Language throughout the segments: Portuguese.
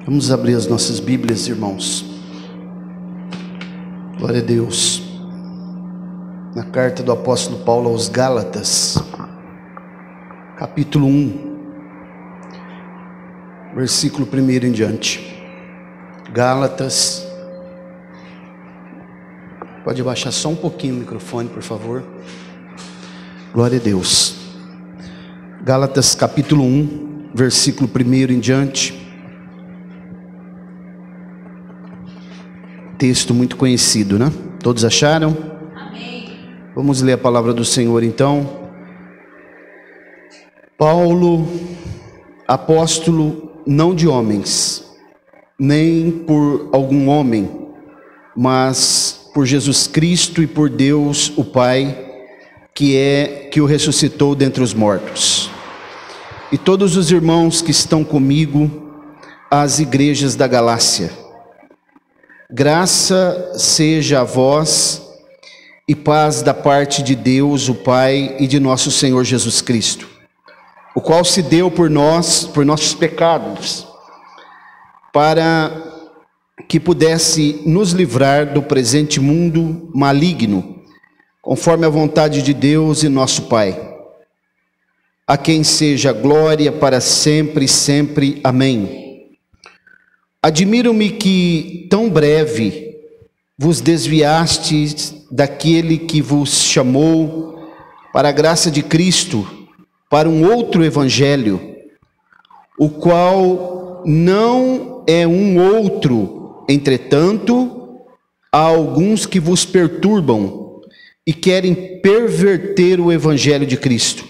Vamos abrir as nossas Bíblias, irmãos. Glória a Deus. Na carta do apóstolo Paulo aos Gálatas, capítulo 1, versículo 1 em diante. Gálatas, pode abaixar só um pouquinho o microfone, por favor. Glória a Deus. Gálatas capítulo 1, versículo 1 em diante. Texto muito conhecido, né? Todos acharam? Amém. Vamos ler a palavra do Senhor então. Paulo, apóstolo não de homens, nem por algum homem, mas por Jesus Cristo e por Deus o Pai, que o ressuscitou dentre os mortos. E todos os irmãos que estão comigo às igrejas da Galácia. Graça seja a vós e paz da parte de Deus, o Pai, e de nosso Senhor Jesus Cristo, o qual se deu por nós, por nossos pecados, para que pudesse nos livrar do presente mundo maligno, conforme a vontade de Deus e nosso Pai, a quem seja glória para sempre e sempre. Amém. Admiro-me que tão breve vos desviastes daquele que vos chamou para a graça de Cristo, para um outro evangelho, o qual não é um outro. Entretanto, há alguns que vos perturbam e querem perverter o evangelho de Cristo.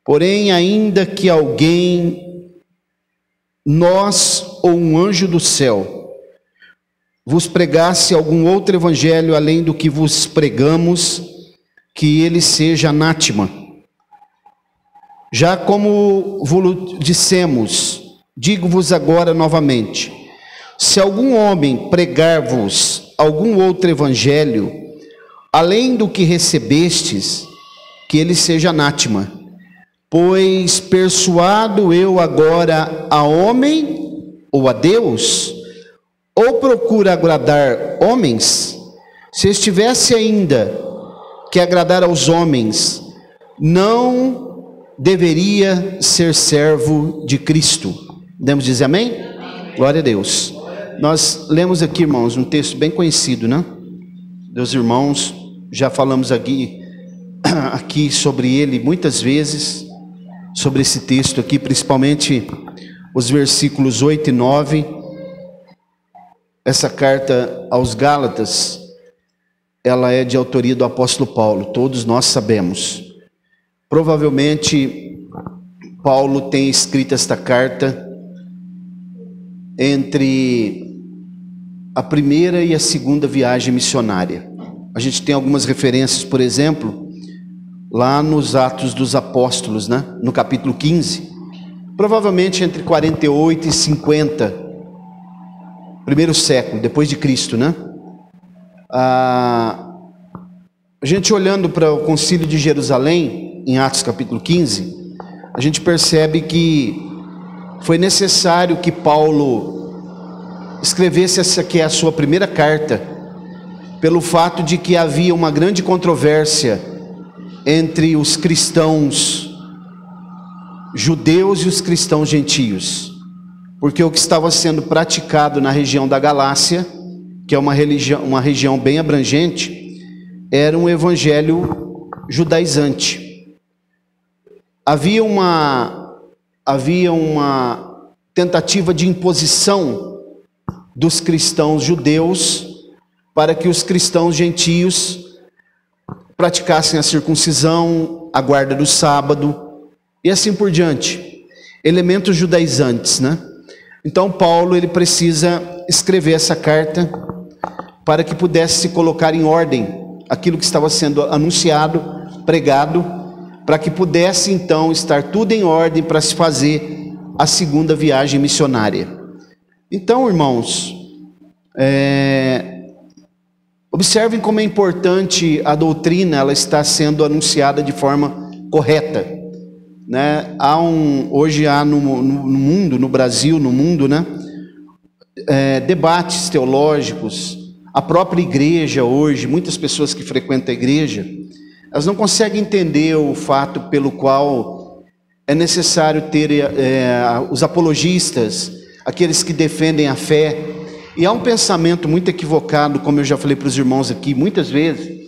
Porém, ainda que alguém, nós ou um anjo do céu, vos pregasse algum outro evangelho além do que vos pregamos, que ele seja anátema. Já como vos dissemos, digo-vos agora novamente: se algum homem pregar-vos algum outro evangelho além do que recebestes, que ele seja anátema. Pois persuado eu agora a homem ou a Deus? Ou procuro agradar homens? Se estivesse ainda que agradar aos homens, não deveria ser servo de Cristo. Podemos dizer amém? Glória a Deus. Nós lemos aqui, irmãos, um texto bem conhecido, né? Meus irmãos, já falamos aqui sobre ele muitas vezes, sobre esse texto aqui, principalmente os versículos 8 e 9. Essa carta aos Gálatas, ela é de autoria do apóstolo Paulo, todos nós sabemos. Provavelmente Paulo tem escrito esta carta entre a primeira e a segunda viagem missionária. A gente tem algumas referências, por exemplo, lá nos Atos dos Apóstolos, né? No capítulo 15, provavelmente entre 48 e 50, primeiro século, depois de Cristo, né? A gente olhando para o concílio de Jerusalém, em Atos capítulo 15, a gente percebe que foi necessário que Paulo escrevesse essa que é a sua primeira carta, pelo fato de que havia uma grande controvérsia entre os cristãos judeus e os cristãos gentios, porque o que estava sendo praticado na região da Galácia, que é uma região bem abrangente, era um evangelho judaizante. Havia uma tentativa de imposição dos cristãos judeus para que os cristãos gentios praticassem a circuncisão, a guarda do sábado e assim por diante, elementos judaizantes, né? Então Paulo, ele precisa escrever essa carta para que pudesse se colocar em ordem aquilo que estava sendo anunciado, pregado, para que pudesse então estar tudo em ordem para se fazer a segunda viagem missionária. Então, irmãos, observem como é importante a doutrina, ela está sendo anunciada de forma correta, né? Hoje há no mundo, no Brasil, no mundo, né? debates teológicos, a própria igreja hoje, muitas pessoas que frequentam a igreja, elas não conseguem entender o fato pelo qual é necessário ter os apologistas, aqueles que defendem a fé. E há um pensamento muito equivocado, como eu já falei para os irmãos aqui, muitas vezes,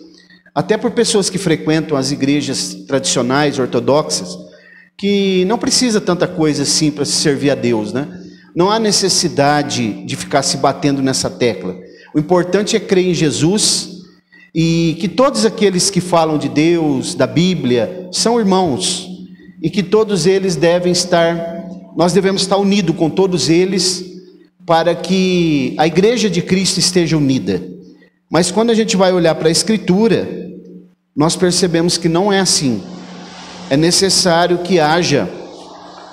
até por pessoas que frequentam as igrejas tradicionais, ortodoxas, que não precisa tanta coisa assim para se servir a Deus, né? Não há necessidade de ficar se batendo nessa tecla. O importante é crer em Jesus e que todos aqueles que falam de Deus, da Bíblia, são irmãos e que todos eles nós devemos estar unidos com todos eles para que a igreja de Cristo esteja unida. Mas quando a gente vai olhar para a Escritura, nós percebemos que não é assim. É necessário que haja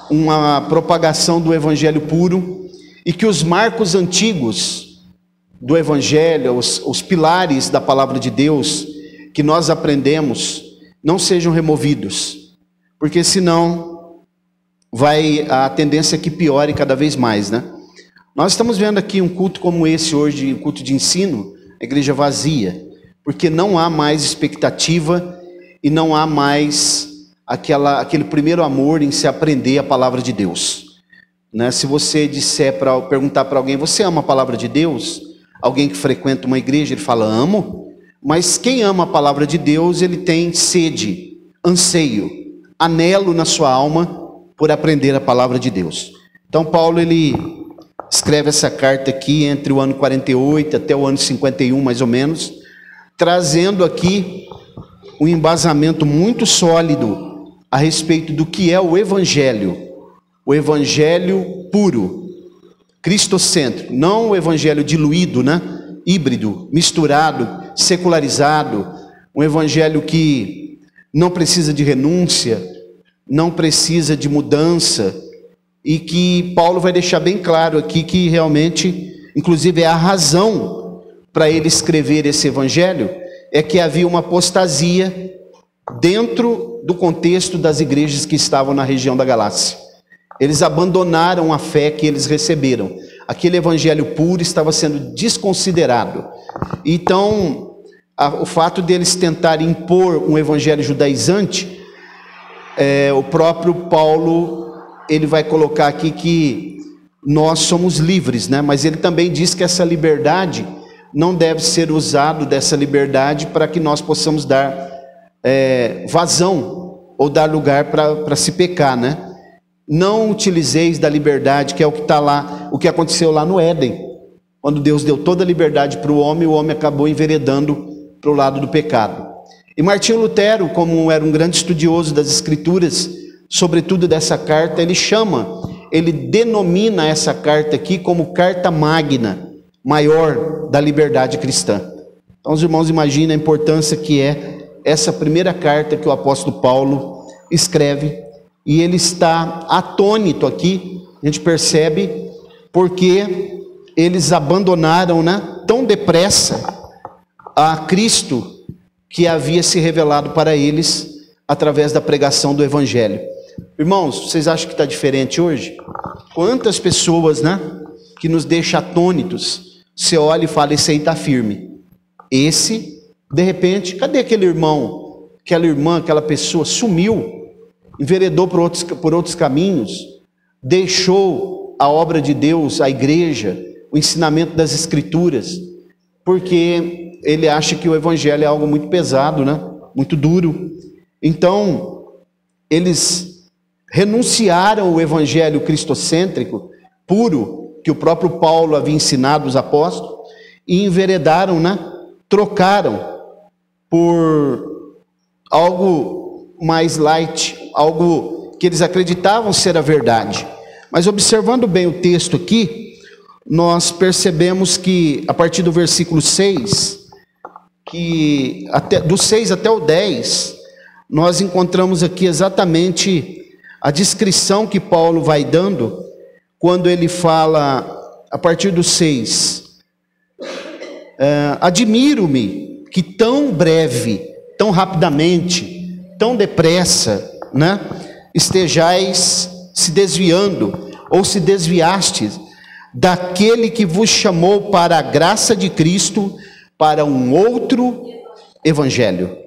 uma propagação do Evangelho puro e que os marcos antigos do Evangelho, os pilares da palavra de Deus que nós aprendemos, não sejam removidos, porque senão a tendência é que piore cada vez mais, né? Nós estamos vendo aqui um culto como esse hoje, um culto de ensino, a igreja vazia, porque não há mais expectativa e não há mais aquele primeiro amor em se aprender a palavra de Deus, né? Se você perguntar para alguém, você ama a palavra de Deus? Alguém que frequenta uma igreja, ele fala, amo. Mas quem ama a palavra de Deus, ele tem sede, anseio, anelo na sua alma por aprender a palavra de Deus. Então Paulo, ele escreve essa carta aqui entre o ano 48 até o ano 51, mais ou menos, trazendo aqui um embasamento muito sólido a respeito do que é o Evangelho puro, cristocêntrico, não o Evangelho diluído, né? Híbrido, misturado, secularizado, um Evangelho que não precisa de renúncia, não precisa de mudança, e que Paulo vai deixar bem claro aqui que realmente, inclusive é a razão para ele escrever esse Evangelho, é que havia uma apostasia dentro do contexto das igrejas que estavam na região da Galácia. Eles abandonaram a fé que eles receberam. Aquele evangelho puro estava sendo desconsiderado. Então, o fato deles tentarem impor um evangelho judaizante, o próprio Paulo, ele vai colocar aqui que nós somos livres, né? Mas ele também diz que essa liberdade não deve ser usado dessa liberdade para que nós possamos dar vazão ou dar lugar para se pecar, né? Não utilizeis da liberdade, que é o que está lá, o que aconteceu lá no Éden, quando Deus deu toda a liberdade para o homem acabou enveredando para o lado do pecado. E Martinho Lutero, como era um grande estudioso das Escrituras, sobretudo dessa carta, ele denomina essa carta aqui como carta magna, maior da liberdade cristã. Então os irmãos imaginem a importância que é essa primeira carta que o apóstolo Paulo escreve, e ele está atônito aqui, a gente percebe, porque eles abandonaram, né, tão depressa a Cristo que havia se revelado para eles através da pregação do Evangelho. Irmãos, vocês acham que está diferente hoje? Quantas pessoas, né, que nos deixam atônitos, você olha e fala, esse aí está firme. Esse, de repente, cadê aquele irmão, aquela irmã, aquela pessoa, sumiu, enveredou por outros caminhos, deixou a obra de Deus, a igreja, o ensinamento das Escrituras, porque ele acha que o Evangelho é algo muito pesado, né? Muito duro. Então, eles renunciaram o Evangelho cristocêntrico, puro, que o próprio Paulo havia ensinado os apóstolos, e enveredaram, né? Trocaram por algo mais light, algo que eles acreditavam ser a verdade. Mas observando bem o texto aqui, nós percebemos que a partir do versículo 6, do 6 até o 10, nós encontramos aqui exatamente a descrição que Paulo vai dando, quando ele fala, a partir do 6, admiro-me que tão breve, tão rapidamente, tão depressa, né, estejais se desviando, ou se desviastes daquele que vos chamou para a graça de Cristo, para um outro evangelho.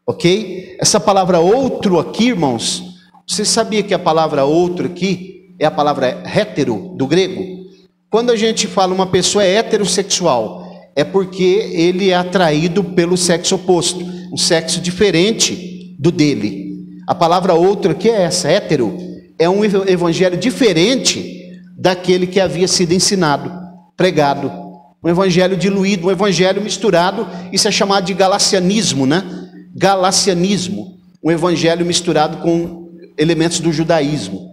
Ok? Essa palavra outro aqui, irmãos, você sabia que a palavra outro aqui é a palavra hétero, do grego? Quando a gente fala uma pessoa é heterossexual, é porque ele é atraído pelo sexo oposto, um sexo diferente do dele. A palavra outro aqui é essa, hétero, é um evangelho diferente daquele que havia sido ensinado, pregado. Um evangelho diluído, um evangelho misturado, isso é chamado de galacianismo, né? Galacianismo, um evangelho misturado com elementos do judaísmo.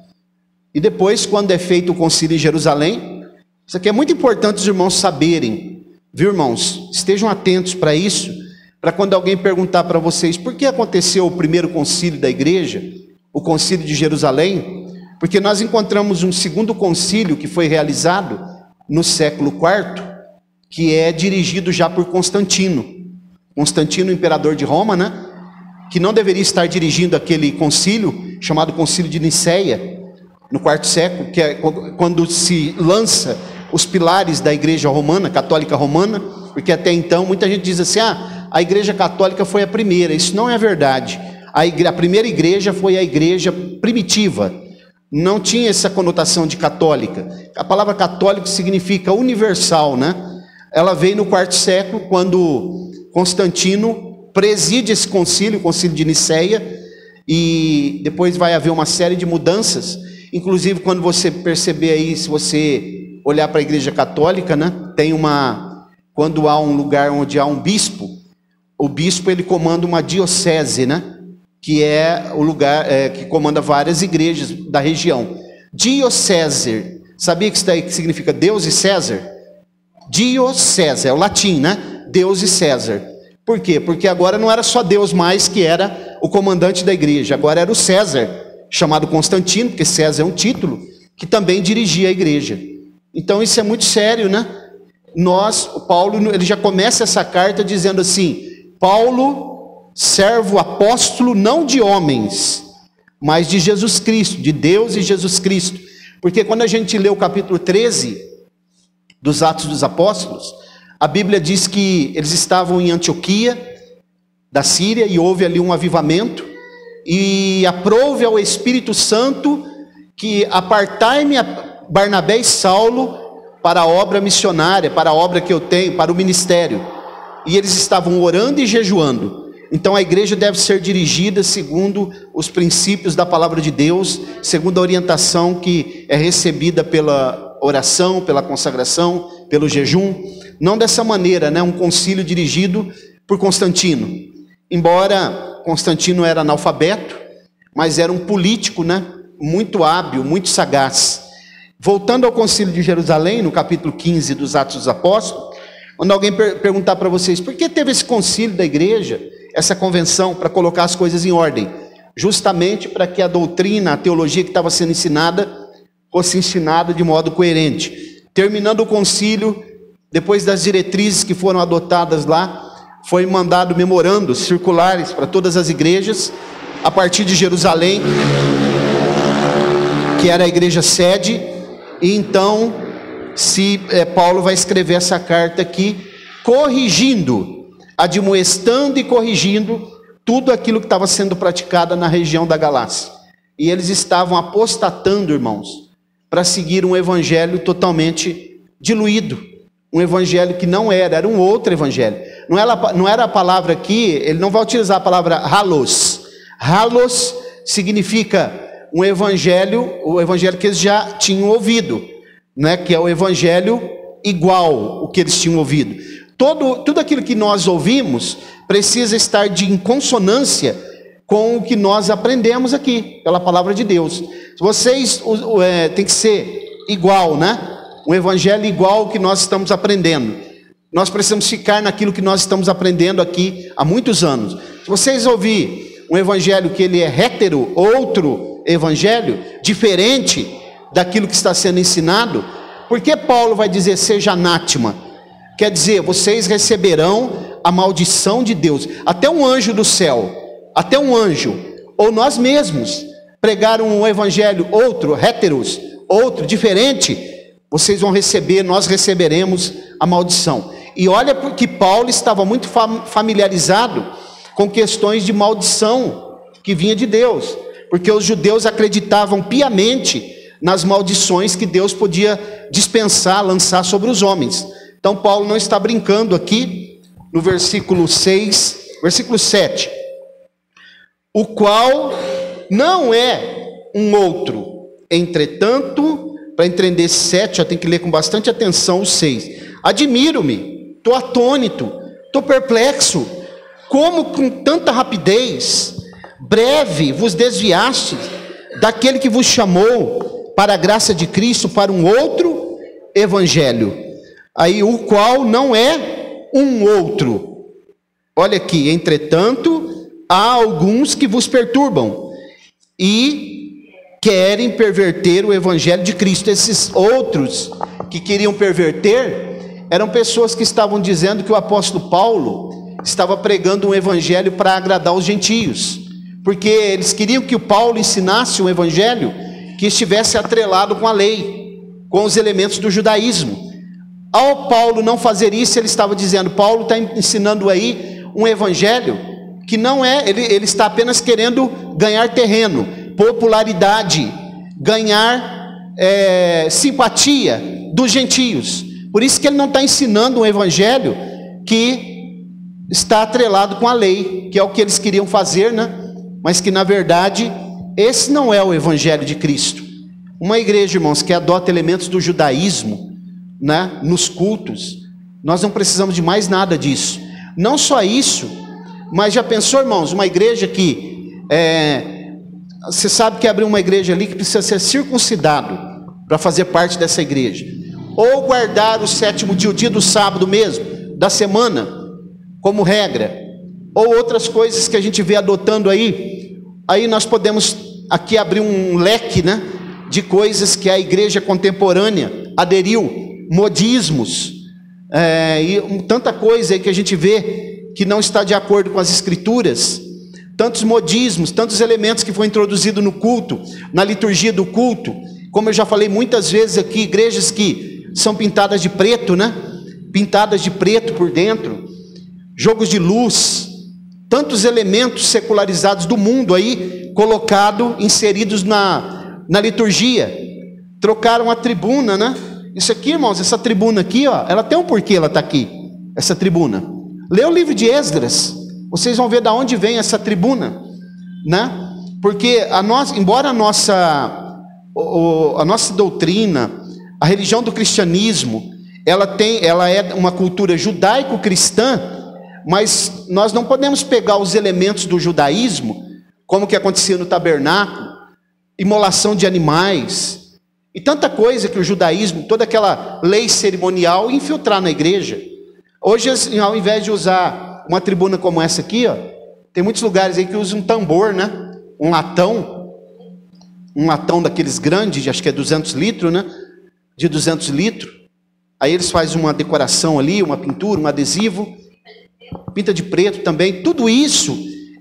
E depois, quando é feito o concílio em Jerusalém, isso aqui é muito importante os irmãos saberem, viu, irmãos? Estejam atentos para isso, para quando alguém perguntar para vocês por que aconteceu o primeiro concílio da igreja, o concílio de Jerusalém, porque nós encontramos um segundo concílio que foi realizado no século IV, que é dirigido já por Constantino, imperador de Roma, né? Que não deveria estar dirigindo aquele concílio, chamado concílio de Niceia, no quarto século, que é quando se lança os pilares da igreja romana, católica romana, porque até então muita gente diz assim, a igreja católica foi a primeira. Isso não é verdade. A primeira igreja foi a igreja primitiva, não tinha essa conotação de católica. A palavra católico significa universal, né? Ela veio no quarto século, quando Constantino preside esse concílio, o concílio de Niceia, e depois vai haver uma série de mudanças, inclusive quando você perceber aí, se você olhar para a igreja católica, né, quando há um lugar onde há um bispo, o bispo ele comanda uma diocese, né, que é o lugar que comanda várias igrejas da região. Diocese, sabia que isso daí significa Deus e César? Diocese, é o latim, né? Deus e César. Por quê? Porque agora não era só Deus mais que era o comandante da igreja, agora era o César, chamado Constantino, porque César é um título, que também dirigia a igreja. Então isso é muito sério, né? O Paulo, ele já começa essa carta dizendo assim, Paulo, servo apóstolo, não de homens, mas de Jesus Cristo, de Deus e Jesus Cristo. Porque quando a gente lê o capítulo 13 dos Atos dos Apóstolos, a Bíblia diz que eles estavam em Antioquia, da Síria, e houve ali um avivamento, e aprove ao Espírito Santo que apartai-me Barnabé e Saulo para a obra missionária, para a obra que eu tenho, para o ministério. E eles estavam orando e jejuando. Então a igreja deve ser dirigida segundo os princípios da palavra de Deus, segundo a orientação que é recebida pela oração, pela consagração, pelo jejum. Não dessa maneira, né? Um concílio dirigido por Constantino. Embora Constantino era analfabeto, mas era um político, né? Muito hábil, muito sagaz. Voltando ao concílio de Jerusalém, no capítulo 15 dos Atos dos Apóstolos, quando alguém perguntar para vocês, por que teve esse concílio da igreja, essa convenção, para colocar as coisas em ordem? Justamente para que a doutrina, a teologia que estava sendo ensinada, fosse ensinada de modo coerente. Terminando o concílio, depois das diretrizes que foram adotadas lá, foi mandado memorandos circulares para todas as igrejas, a partir de Jerusalém, que era a igreja sede, e então Paulo vai escrever essa carta aqui, corrigindo, admoestando e corrigindo tudo aquilo que estava sendo praticado na região da Galácia. E eles estavam apostatando, irmãos, para seguir um evangelho totalmente diluído, um evangelho que não era um outro evangelho. Não era a palavra aqui, ele não vai utilizar a palavra halos. Halos significa um evangelho, o evangelho que eles já tinham ouvido, né? Que é o evangelho igual o que eles tinham ouvido. Tudo aquilo que nós ouvimos precisa estar em consonância com o que nós aprendemos aqui, pela palavra de Deus. Vocês tem que ser igual, né? Um evangelho igual ao que nós estamos aprendendo. Nós precisamos ficar naquilo que nós estamos aprendendo aqui há muitos anos. Se vocês ouvirem um evangelho que ele é hétero, outro evangelho, diferente daquilo que está sendo ensinado, por que Paulo vai dizer seja anátema? Quer dizer, vocês receberão a maldição de Deus. Até um anjo do céu, até um anjo, ou nós mesmos, pregaram um evangelho outro, héteros, outro, diferente, vocês vão receber, nós receberemos a maldição. E olha porque Paulo estava muito familiarizado com questões de maldição que vinha de Deus, porque os judeus acreditavam piamente nas maldições que Deus podia dispensar, lançar sobre os homens. Então Paulo não está brincando aqui no versículo 7, o qual não é um outro, entretanto, para entender 7, tem que ler com bastante atenção o 6. Admiro-me, estou atônito, estou perplexo, como com tanta rapidez, breve, vos desviastes daquele que vos chamou para a graça de Cristo, para um outro evangelho, aí o qual não é um outro. Olha aqui, entretanto, há alguns que vos perturbam e querem perverter o evangelho de Cristo. Esses outros que queriam perverter eram pessoas que estavam dizendo que o apóstolo Paulo estava pregando um evangelho para agradar os gentios, porque eles queriam que o Paulo ensinasse um evangelho que estivesse atrelado com a lei, com os elementos do judaísmo. Ao Paulo não fazer isso, ele estava dizendo, Paulo está ensinando aí um evangelho que não é, ele está apenas querendo ganhar terreno, popularidade, ganhar simpatia dos gentios. Por isso que ele não está ensinando um evangelho que está atrelado com a lei, que é o que eles queriam fazer, né? Mas que na verdade esse não é o evangelho de Cristo. Uma igreja, irmãos, que adota elementos do judaísmo, né, nos cultos, nós não precisamos de mais nada disso. Não só isso, mas já pensou, irmãos, uma igreja que você sabe que abriu uma igreja ali que precisa ser circuncidado para fazer parte dessa igreja, ou guardar o 7º dia, o dia do sábado mesmo, da semana, como regra, ou outras coisas que a gente vê adotando aí nós podemos aqui abrir um leque, né, de coisas que a igreja contemporânea aderiu, modismos, e tanta coisa aí que a gente vê que não está de acordo com as escrituras, tantos modismos, tantos elementos que foram introduzidos no culto, na liturgia do culto, como eu já falei muitas vezes aqui, igrejas que são pintadas de preto, né? Pintadas de preto por dentro, jogos de luz, tantos elementos secularizados do mundo aí, inseridos na liturgia. Trocaram a tribuna, né? Isso aqui, irmãos, essa tribuna aqui, ó, ela tem um porquê, ela está aqui, essa tribuna. Lê o livro de Esdras, vocês vão ver de onde vem essa tribuna, né? Porque embora a nossa doutrina, a religião do cristianismo, ela é uma cultura judaico-cristã, mas nós não podemos pegar os elementos do judaísmo, como que acontecia no tabernáculo, imolação de animais, e tanta coisa que o judaísmo, toda aquela lei cerimonial, infiltrar na igreja. Hoje, ao invés de usar uma tribuna como essa aqui, ó, tem muitos lugares aí que usam um tambor, né? Um latão daqueles grandes, acho que é 200 litros, né? De 200 litros. Aí eles fazem uma decoração ali, uma pintura, um adesivo, pinta de preto também. Tudo isso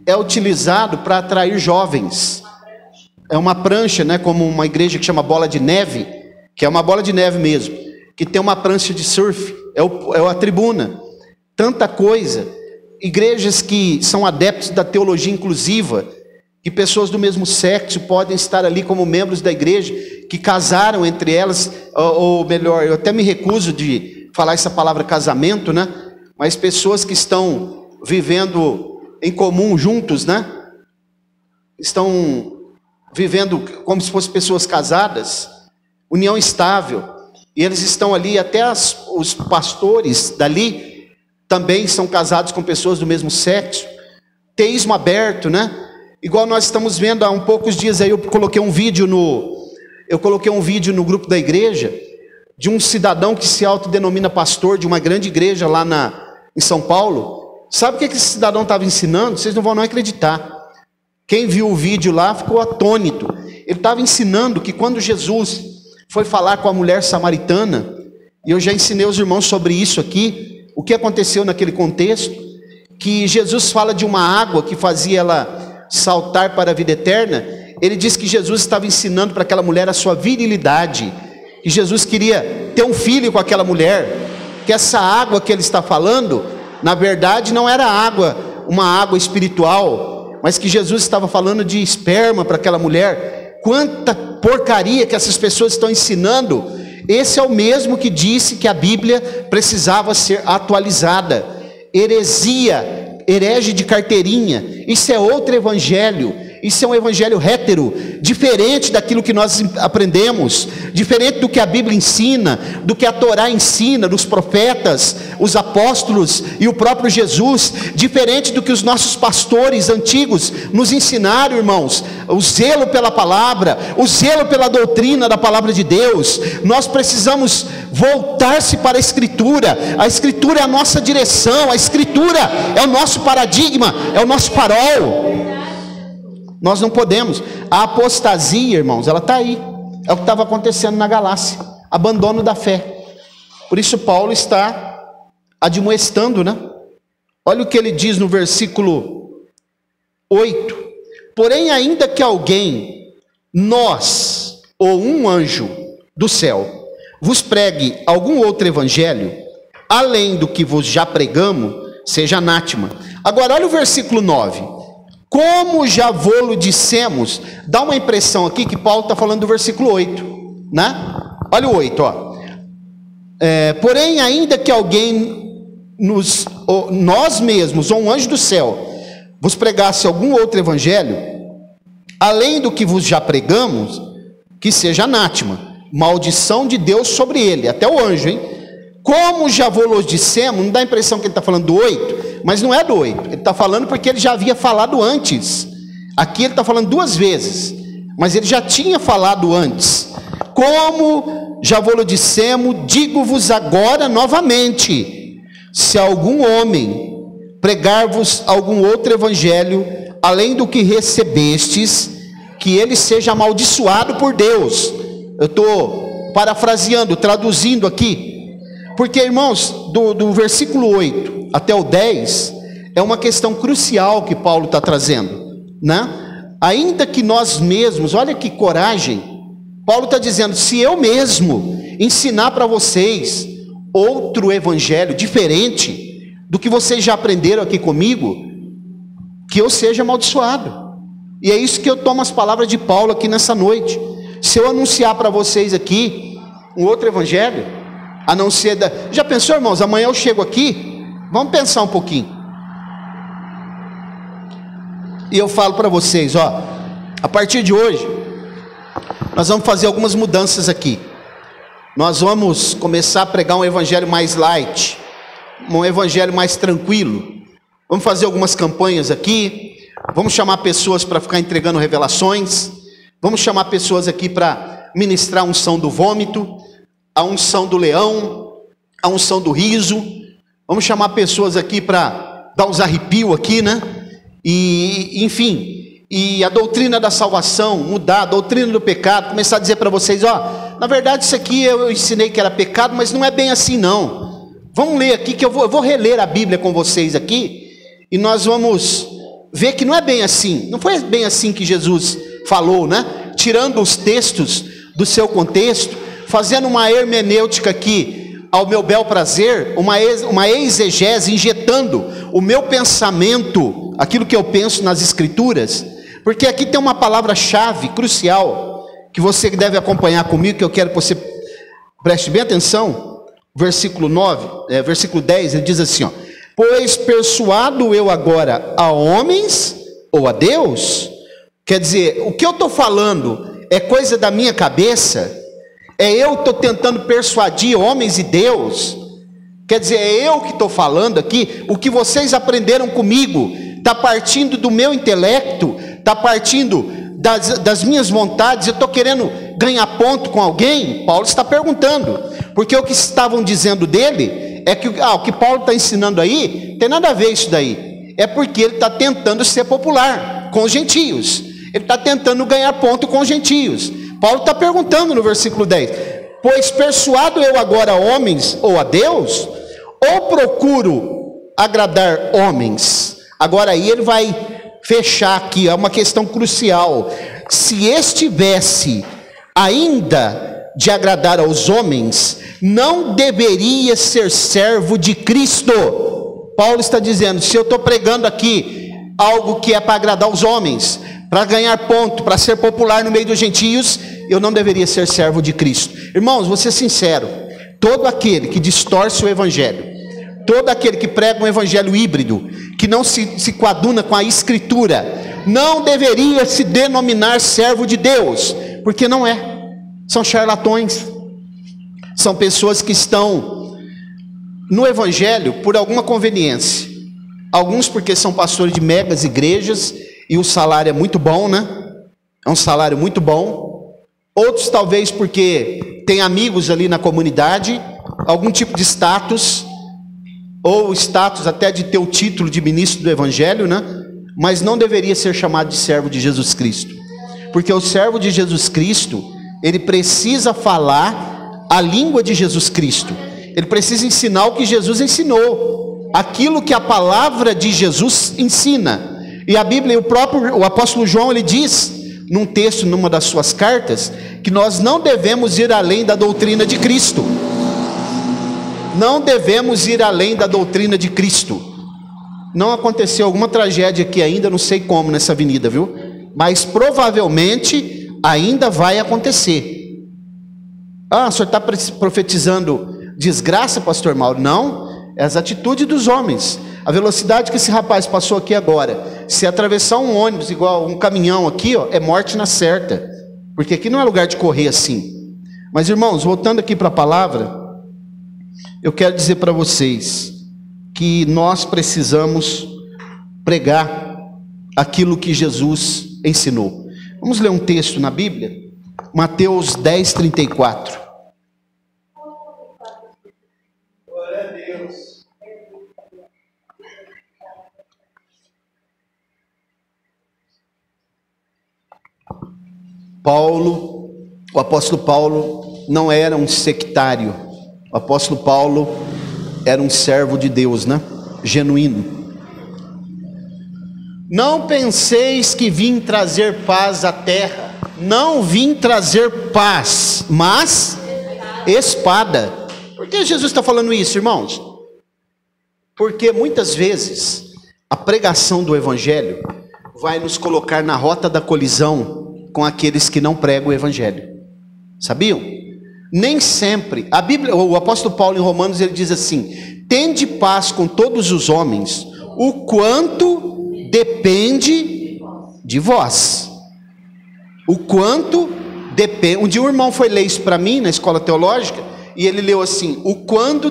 é utilizado para atrair jovens. É uma prancha, né, como uma igreja que chama Bola de Neve, que é uma bola de neve mesmo, que tem uma prancha de surf, é a tribuna. Tanta coisa. Igrejas que são adeptos da teologia inclusiva, que pessoas do mesmo sexo podem estar ali como membros da igreja, que casaram entre elas, ou melhor, eu até me recuso de falar essa palavra casamento, né? Mas pessoas que estão vivendo em comum juntos, né? Estão vivendo como se fossem pessoas casadas, união estável, e eles estão ali, até os pastores dali também são casados com pessoas do mesmo sexo, teísmo aberto, né? Igual nós estamos vendo há poucos dias aí, eu coloquei um vídeo no grupo da igreja, de um cidadão que se autodenomina pastor de uma grande igreja lá em São Paulo. Sabe o que esse cidadão estava ensinando? Vocês não vão acreditar. Quem viu o vídeo lá ficou atônito. Ele estava ensinando que quando Jesus foi falar com a mulher samaritana, e eu já ensinei os irmãos sobre isso aqui, o que aconteceu naquele contexto, que Jesus fala de uma água que fazia ela saltar para a vida eterna. Ele diz que Jesus estava ensinando para aquela mulher a sua virilidade, que Jesus queria ter um filho com aquela mulher, que essa água que ele está falando, na verdade não era água, uma água espiritual, mas que Jesus estava falando de esperma para aquela mulher. Quanta porcaria que essas pessoas estão ensinando. Esse é o mesmo que disse que a Bíblia precisava ser atualizada. Heresia, herege de carteirinha, isso é outro evangelho. Isso é um evangelho hétero, diferente daquilo que nós aprendemos, diferente do que a Bíblia ensina, do que a Torá ensina, dos profetas, os apóstolos e o próprio Jesus, diferente do que os nossos pastores antigos nos ensinaram, irmãos. O zelo pela palavra, o zelo pela doutrina da palavra de Deus. Nós precisamos voltar-se para a Escritura. A Escritura é a nossa direção, a Escritura é o nosso paradigma, é o nosso farol. Nós não podemos. A apostasia, irmãos, ela está aí. É o que estava acontecendo na Galácia. Abandono da fé. Por isso Paulo está admoestando, né? Olha o que ele diz no versículo 8. Porém, ainda que alguém, nós, ou um anjo do céu, vos pregue algum outro evangelho, além do que vos já pregamos, seja anátema. Agora, olha o versículo 9. Como já vô-lo dissemos, dá uma impressão aqui que Paulo está falando do versículo 8, né? Olha o 8, ó. Porém, ainda que alguém nós mesmos, ou um anjo do céu, vos pregasse algum outro evangelho, além do que vos já pregamos, que seja anátema, maldição de Deus sobre ele, até o anjo, hein? Como já vô-lo dissemos, não dá a impressão que ele está falando do 8, mas não é do 8, ele está falando porque ele já havia falado antes. Aqui ele está falando duas vezes, mas ele já tinha falado antes. Como já vô-lo dissemos, digo-vos agora novamente: se algum homem pregar-vos algum outro evangelho, além do que recebestes, que ele seja amaldiçoado por Deus. Eu estou parafraseando, traduzindo aqui. Porque, irmãos, do versículo 8 até o 10, é uma questão crucial que Paulo está trazendo, né? Ainda que nós mesmos, olha que coragem, Paulo está dizendo, se eu mesmo ensinar para vocês outro evangelho, diferente do que vocês já aprenderam aqui comigo, que eu seja amaldiçoado. E é isso que eu tomo as palavras de Paulo aqui nessa noite. Se eu anunciar para vocês aqui um outro evangelho, a não ser já pensou, irmãos, amanhã eu chego aqui, vamos pensar um pouquinho, e eu falo para vocês, ó, a partir de hoje, nós vamos fazer algumas mudanças aqui. Nós vamos começar a pregar um evangelho mais light, um evangelho mais tranquilo. Vamos fazer algumas campanhas aqui, vamos chamar pessoas para ficar entregando revelações, vamos chamar pessoas aqui para ministrar a unção do vômito, a unção do leão, a unção do riso. Vamos chamar pessoas aqui para dar uns arrepios aqui, né? E, enfim, e a doutrina da salvação, mudar a doutrina do pecado, começar a dizer para vocês, ó, na verdade isso aqui eu ensinei que era pecado, mas não é bem assim não. Vamos ler aqui, que eu vou reler a Bíblia com vocês aqui, e nós vamos ver que não é bem assim, não foi bem assim que Jesus falou, né? Tirando os textos do seu contexto, fazendo uma hermenêutica aqui, ao meu bel prazer, uma exegese, injetando o meu pensamento, aquilo que eu penso nas Escrituras, porque aqui tem uma palavra-chave crucial, que você deve acompanhar comigo, que eu quero que você preste bem atenção. Versículo 9, versículo 10, ele diz assim, ó: pois persuado eu agora a homens ou a Deus? Quer dizer, o que eu estou falando é coisa da minha cabeça? É eu que estou tentando persuadir homens e Deus? Quer dizer, é eu que estou falando aqui? O que vocês aprenderam comigo está partindo do meu intelecto, está partindo das minhas vontades? Eu estou querendo ganhar ponto com alguém? Paulo está perguntando, porque o que estavam dizendo dele é que o que Paulo está ensinando aí, não tem nada a ver isso daí, é porque ele está tentando ser popular com os gentios, ele está tentando ganhar ponto com os gentios. Paulo está perguntando no versículo 10, pois persuado eu agora a homens ou a Deus, ou procuro agradar homens? Agora aí ele vai fechar aqui, é uma questão crucial. Se estivesse ainda de agradar aos homens, não deveria ser servo de Cristo. Paulo está dizendo, se eu estou pregando aqui algo que é para agradar os homens, para ganhar ponto, para ser popular no meio dos gentios, eu não deveria ser servo de Cristo. Irmãos, vou ser sincero, todo aquele que distorce o evangelho, todo aquele que prega um evangelho híbrido, que não se coaduna com a escritura, não deveria se denominar servo de Deus, porque não é. São charlatões, são pessoas que estão no evangelho por alguma conveniência, alguns porque são pastores de megas igrejas, e o salário é muito bom, né? É um salário muito bom. Outros talvez porque tem amigos ali na comunidade, algum tipo de status, ou status até de ter o título de ministro do evangelho, né? Mas não deveria ser chamado de servo de Jesus Cristo, porque o servo de Jesus Cristo, ele precisa falar a língua de Jesus Cristo, ele precisa ensinar o que Jesus ensinou, aquilo que a palavra de Jesus ensina. E a Bíblia, o apóstolo João, ele diz num texto, numa das suas cartas, que nós não devemos ir além da doutrina de Cristo. Não devemos ir além da doutrina de Cristo. Não aconteceu alguma tragédia aqui ainda, não sei como, nessa avenida, viu? Mas provavelmente ainda vai acontecer. Ah, o senhor está profetizando desgraça, pastor Mauro? Não, é as atitudes dos homens. A velocidade que esse rapaz passou aqui agora, se atravessar um ônibus igual um caminhão aqui, ó, é morte na certa, porque aqui não é lugar de correr assim. Mas irmãos, voltando aqui para a palavra, eu quero dizer para vocês que nós precisamos pregar aquilo que Jesus ensinou. Vamos ler um texto na Bíblia, Mateus 10, 34. Glória a Deus. Paulo, o apóstolo Paulo não era um sectário. O apóstolo Paulo era um servo de Deus, né? Genuíno. Não penseis que vim trazer paz à terra. Não vim trazer paz, mas espada. Por que Jesus está falando isso, irmãos? Porque muitas vezes a pregação do evangelho vai nos colocar na rota da colisão com aqueles que não pregam o evangelho. Sabiam? Nem sempre. A Bíblia, o apóstolo Paulo em Romanos, ele diz assim: tende paz com todos os homens, o quanto depende de vós. O quanto depende. Um dia um irmão foi ler isso para mim na escola teológica, e ele leu assim: quando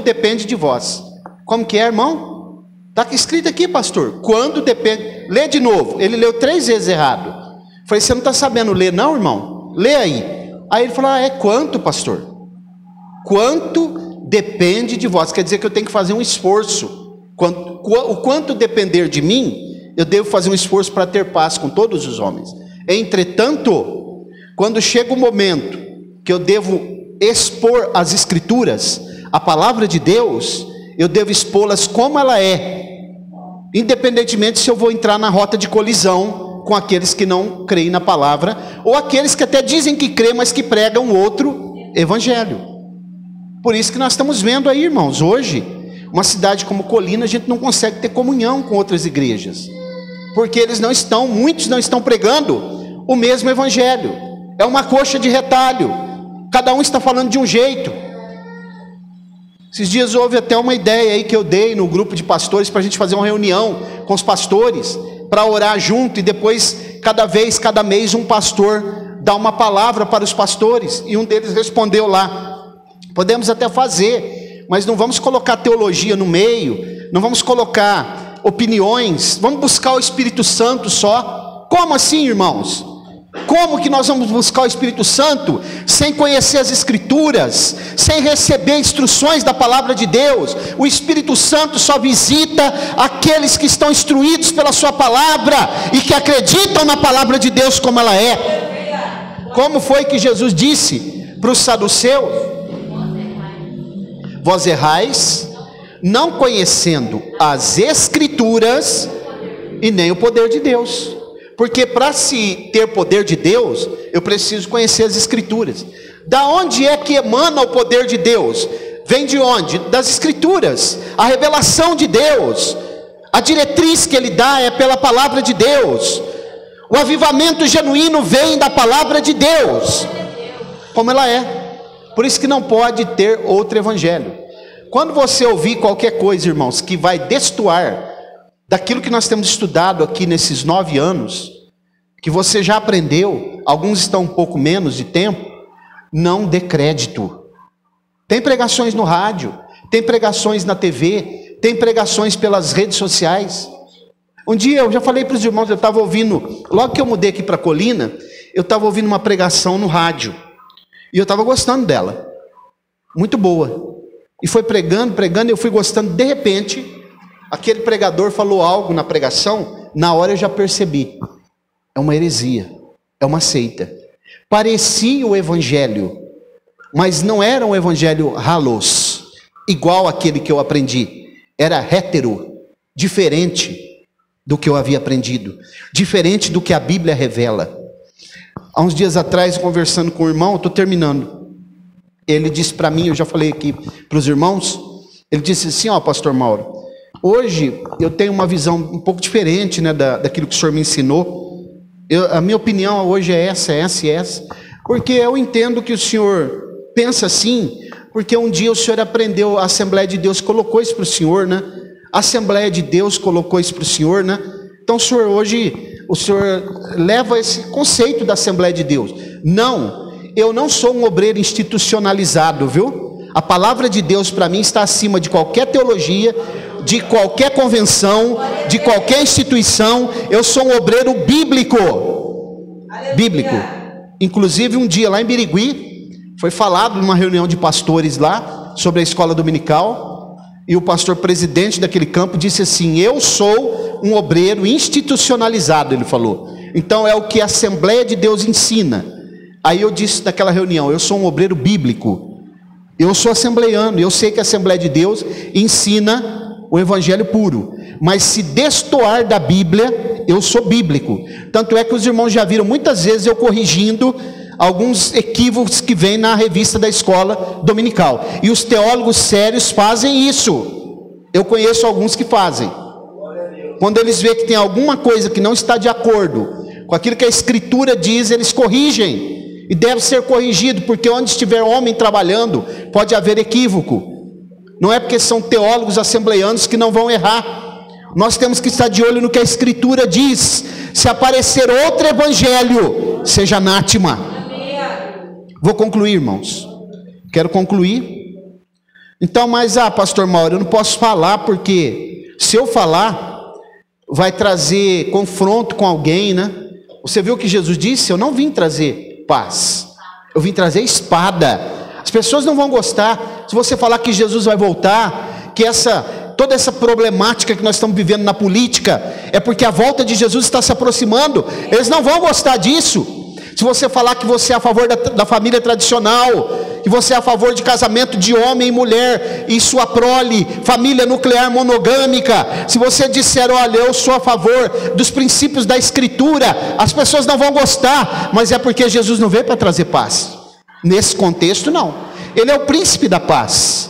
depende de vós. Como que é, irmão? Está escrito aqui, pastor. Quando depende. Lê de novo. Ele leu 3 vezes errado. Falei, você não está sabendo ler não, irmão? Lê aí. Aí ele falou, é quanto, pastor? Quanto depende de vós. Quer dizer que eu tenho que fazer um esforço. O quanto depender de mim, eu devo fazer um esforço para ter paz com todos os homens. Entretanto, quando chega o momento que eu devo expor as escrituras, a palavra de Deus, eu devo expô-las como ela é, independentemente se eu vou entrar na rota de colisão com aqueles que não creem na palavra, ou aqueles que até dizem que creem, mas que pregam outro evangelho. Por isso que nós estamos vendo aí, irmãos, hoje, uma cidade como Colina, a gente não consegue ter comunhão com outras igrejas, porque muitos não estão pregando o mesmo evangelho. É uma coxa de retalho, cada um está falando de um jeito. Esses dias houve até uma ideia aí que eu dei no grupo de pastores, para a gente fazer uma reunião com os pastores, para orar junto, e depois, cada mês, um pastor dá uma palavra para os pastores, e um deles respondeu lá. Podemos até fazer, mas não vamos colocar teologia no meio, não vamos colocar opiniões, vamos buscar o Espírito Santo só. Como assim, irmãos? Como que nós vamos buscar o Espírito Santo sem conhecer as Escrituras, sem receber instruções da palavra de Deus? O Espírito Santo só visita aqueles que estão instruídos pela sua palavra e que acreditam na palavra de Deus como ela é. Como foi que Jesus disse para os saduceus? Vós errais, não conhecendo as Escrituras e nem o poder de Deus. Porque para se ter poder de Deus, eu preciso conhecer as Escrituras. Da onde é que emana o poder de Deus? Vem de onde? Das Escrituras. A revelação de Deus, a diretriz que Ele dá é pela palavra de Deus. O avivamento genuíno vem da palavra de Deus, como ela é. Por isso que não pode ter outro evangelho. Quando você ouvir qualquer coisa, irmãos, que vai destoar daquilo que nós temos estudado aqui nesses 9 anos, que você já aprendeu, alguns estão um pouco menos de tempo, não dê crédito. Tem pregações no rádio, tem pregações na TV, tem pregações pelas redes sociais. Um dia eu já falei para os irmãos, eu estava ouvindo, logo que eu mudei aqui para Colina, eu estava ouvindo uma pregação no rádio, e eu estava gostando dela, muito boa. E foi pregando, eu fui gostando, de repente, aquele pregador falou algo na pregação, na hora eu já percebi, é uma heresia, é uma seita. Parecia o evangelho, mas não era um evangelho halos, igual aquele que eu aprendi, era hétero, diferente do que eu havia aprendido, diferente do que a Bíblia revela. Há uns dias atrás, conversando com o irmão, eu estou terminando, ele disse para mim, eu já falei aqui para os irmãos, ele disse assim, ó, pastor Mauro, hoje eu tenho uma visão um pouco diferente, né, daquilo que o senhor me ensinou. A minha opinião hoje é essa, porque eu entendo que o senhor pensa assim, porque um dia o senhor aprendeu, a Assembleia de Deus colocou isso para o senhor, né? A Assembleia de Deus colocou isso para o senhor, né? Então o senhor hoje, o senhor leva esse conceito da Assembleia de Deus. Não, eu não sou um obreiro institucionalizado, viu? A palavra de Deus para mim está acima de qualquer teologia, de qualquer convenção, de qualquer instituição. Eu sou um obreiro bíblico. Bíblico. Inclusive um dia lá em Birigui, foi falado numa reunião de pastores lá, sobre a escola dominical, e o pastor presidente daquele campo disse assim, eu sou um obreiro institucionalizado, ele falou. Então é o que a Assembleia de Deus ensina. Aí eu disse naquela reunião, eu sou um obreiro bíblico, eu sou assembleiano, eu sei que a Assembleia de Deus ensina o evangelho puro, mas se destoar da Bíblia, eu sou bíblico. Tanto é que os irmãos já viram muitas vezes eu corrigindo alguns equívocos que vêm na revista da escola dominical, e os teólogos sérios fazem isso. Eu conheço alguns que fazem. Quando eles veem que tem alguma coisa que não está de acordo com aquilo que a Escritura diz, eles corrigem. E deve ser corrigido, porque onde estiver homem trabalhando, pode haver equívoco. Não é porque são teólogos assembleianos que não vão errar. Nós temos que estar de olho no que a Escritura diz. Se aparecer outro evangelho, seja anátema. Vou concluir, irmãos. Quero concluir. Então, mas pastor Mauro, eu não posso falar, porque se eu falar, vai trazer confronto com alguém, né? Você viu o que Jesus disse? Eu não vim trazer paz, eu vim trazer espada. As pessoas não vão gostar se você falar que Jesus vai voltar, que toda essa problemática que nós estamos vivendo na política é porque a volta de Jesus está se aproximando. Eles não vão gostar disso. Se você falar que você é a favor da família tradicional, que você é a favor de casamento de homem e mulher e sua prole, família nuclear monogâmica, se você disser, olha, eu sou a favor dos princípios da Escritura, as pessoas não vão gostar, mas é porque Jesus não veio para trazer paz. Nesse contexto, não. Ele é o príncipe da paz.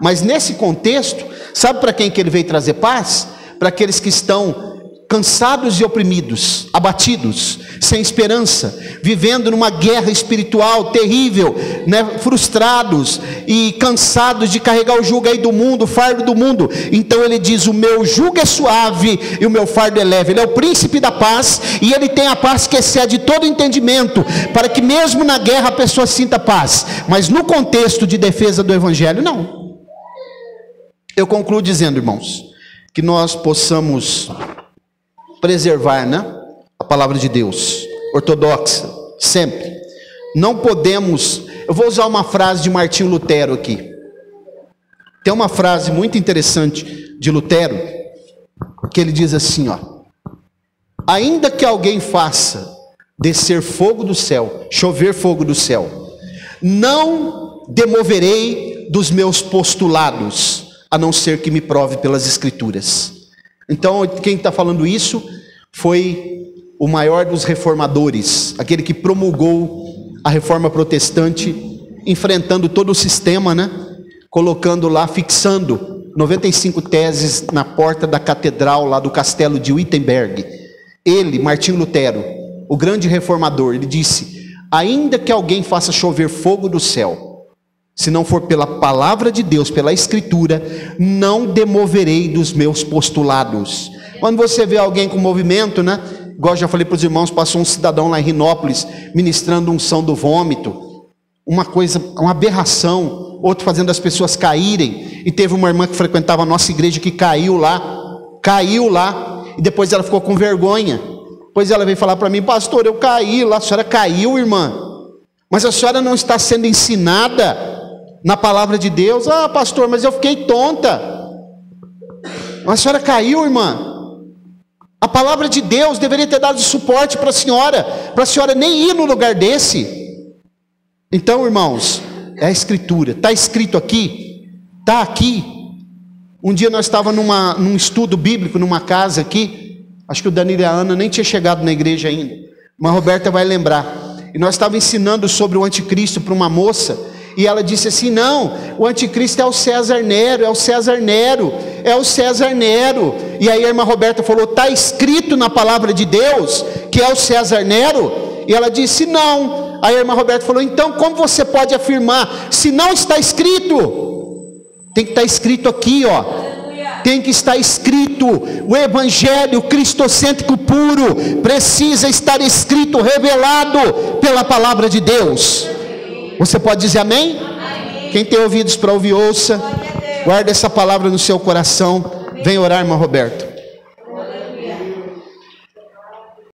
Mas nesse contexto, sabe para quem que ele veio trazer paz? Para aqueles que estão cansados e oprimidos, abatidos, sem esperança, vivendo numa guerra espiritual terrível, né? Frustrados e cansados de carregar o jugo aí do mundo, o fardo do mundo. Então ele diz, o meu jugo é suave e o meu fardo é leve. Ele é o príncipe da paz, e ele tem a paz que excede todo entendimento, para que mesmo na guerra a pessoa sinta paz, mas no contexto de defesa do evangelho, não. Eu concluo dizendo, irmãos, que nós possamos preservar, né, a palavra de Deus, ortodoxa, sempre. Não podemos, eu vou usar uma frase de Martinho Lutero aqui. Tem uma frase muito interessante de Lutero, que ele diz assim, ó: ainda que alguém faça descer fogo do céu, chover fogo do céu, não demoverei dos meus postulados, a não ser que me prove pelas Escrituras. Então, quem está falando isso foi o maior dos reformadores, aquele que promulgou a reforma protestante, enfrentando todo o sistema, né? Colocando lá, fixando 95 teses na porta da catedral lá do castelo de Wittenberg. Ele, Martinho Lutero, o grande reformador, ele disse: ainda que alguém faça chover fogo do céu, se não for pela palavra de Deus, pela escritura, não demoverei dos meus postulados. Quando você vê alguém com movimento, né? Igual eu já falei para os irmãos, passou um cidadão lá em Rinópolis, ministrando unção do vômito, uma coisa, uma aberração, outro fazendo as pessoas caírem, e teve uma irmã que frequentava a nossa igreja que caiu lá, e depois ela ficou com vergonha, depois ela veio falar para mim: pastor, eu caí lá. A senhora caiu, irmã, mas a senhora não está sendo ensinada na palavra de Deus. Ah, pastor, mas eu fiquei tonta. Mas a senhora caiu, irmã. A palavra de Deus deveria ter dado suporte para a senhora nem ir no lugar desse. Então, irmãos, é a escritura, está escrito aqui, está aqui. Um dia nós estávamos num estudo bíblico, numa casa aqui, acho que o Danilo e a Ana nem tinha chegado na igreja ainda, mas a Roberta vai lembrar, e nós estávamos ensinando sobre o anticristo para uma moça, e ela disse assim: não, o anticristo é o César Nero, é o César Nero, é o César Nero. E aí a irmã Roberta falou: está escrito na palavra de Deus que é o César Nero? E ela disse: não. Aí a irmã Roberta falou: então como você pode afirmar se não está escrito? Tem que estar escrito aqui, ó. Tem que estar escrito. O evangelho cristocêntrico puro precisa estar escrito, revelado pela palavra de Deus. Você pode dizer amém? Amém. Quem tem ouvidos para ouvir, ouça. Guarda essa palavra no seu coração. Vem orar, irmão Roberto.